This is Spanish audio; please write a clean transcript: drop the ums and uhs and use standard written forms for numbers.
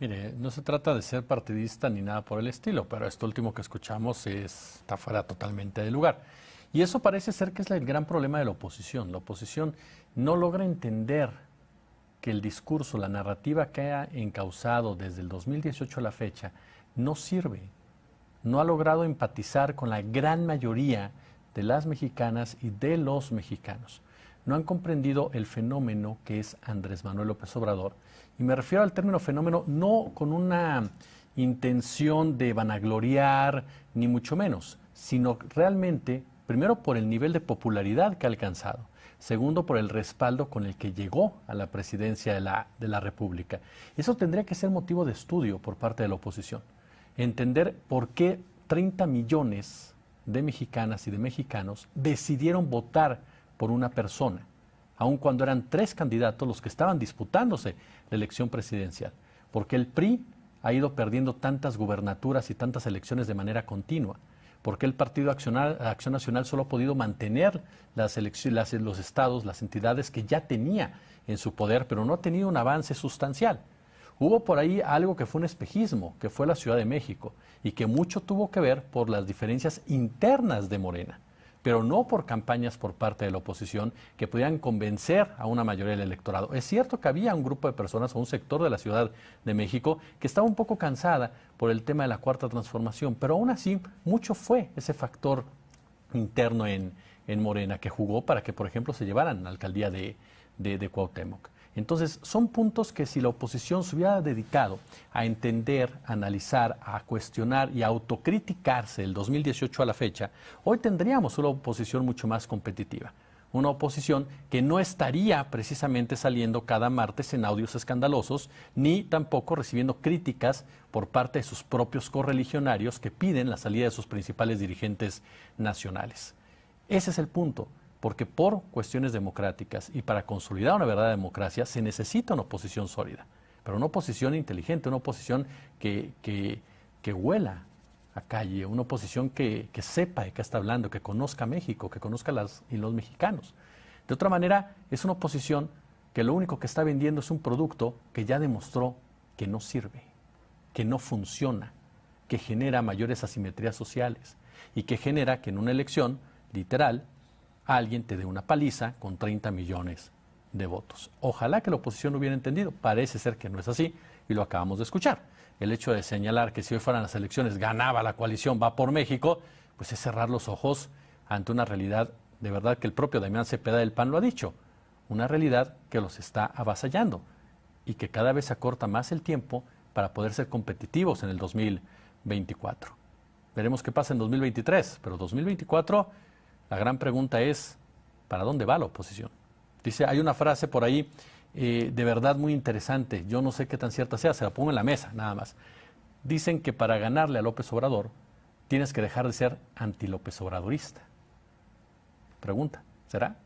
Mire, no se trata de ser partidista ni nada por el estilo, pero esto último que escuchamos está fuera totalmente de lugar. Y eso parece ser que es el gran problema de la oposición. La oposición no logra entender que el discurso, la narrativa que ha encauzado desde el 2018 a la fecha, no sirve. No ha logrado empatizar con la gran mayoría de las mexicanas y de los mexicanos. No han comprendido el fenómeno que es Andrés Manuel López Obrador. Y me refiero al término fenómeno no con una intención de vanagloriar, ni mucho menos, sino realmente, primero por el nivel de popularidad que ha alcanzado, segundo por el respaldo con el que llegó a la presidencia de la República. Eso tendría que ser motivo de estudio por parte de la oposición. Entender por qué 30 millones de mexicanas y de mexicanos decidieron votar por una persona, aun cuando eran 3 candidatos los que estaban disputándose la elección presidencial. Porque el PRI ha ido perdiendo tantas gubernaturas y tantas elecciones de manera continua. Porque el Partido Acción Nacional solo ha podido mantener los estados, las entidades que ya tenía en su poder, pero no ha tenido un avance sustancial. Hubo por ahí algo que fue un espejismo, que fue la Ciudad de México, y que mucho tuvo que ver por las diferencias internas de Morena, pero no por campañas por parte de la oposición que pudieran convencer a una mayoría del electorado. Es cierto que había un grupo de personas o un sector de la Ciudad de México que estaba un poco cansada por el tema de la Cuarta Transformación, pero aún así mucho fue ese factor interno en Morena que jugó para que, por ejemplo, se llevaran la alcaldía de Cuauhtémoc. Entonces, son puntos que si la oposición se hubiera dedicado a entender, a analizar, a cuestionar y a autocriticarse del 2018 a la fecha, hoy tendríamos una oposición mucho más competitiva. Una oposición que no estaría precisamente saliendo cada martes en audios escandalosos, ni tampoco recibiendo críticas por parte de sus propios correligionarios que piden la salida de sus principales dirigentes nacionales. Ese es el punto. Porque por cuestiones democráticas y para consolidar una verdadera democracia se necesita una oposición sólida, pero una oposición inteligente, una oposición que huela a calle, una oposición que sepa de qué está hablando, que conozca México, que conozca los mexicanos. De otra manera, es una oposición que lo único que está vendiendo es un producto que ya demostró que no sirve, que no funciona, que genera mayores asimetrías sociales y que genera que en una elección, literal, alguien te dé una paliza con 30 millones de votos. Ojalá que la oposición lo hubiera entendido. Parece ser que no es así y lo acabamos de escuchar. El hecho de señalar que si hoy fueran las elecciones ganaba la coalición Va por México, pues es cerrar los ojos ante una realidad de verdad que el propio Damián Cepeda del PAN lo ha dicho. Una realidad que los está avasallando y que cada vez acorta más el tiempo para poder ser competitivos en el 2024. Veremos qué pasa en 2023, pero 2024... La gran pregunta es, ¿para dónde va la oposición? Dice, hay una frase por ahí de verdad muy interesante, yo no sé qué tan cierta sea, se la pongo en la mesa, nada más. Dicen que para ganarle a López Obrador tienes que dejar de ser anti-López Obradorista. Pregunta, ¿será?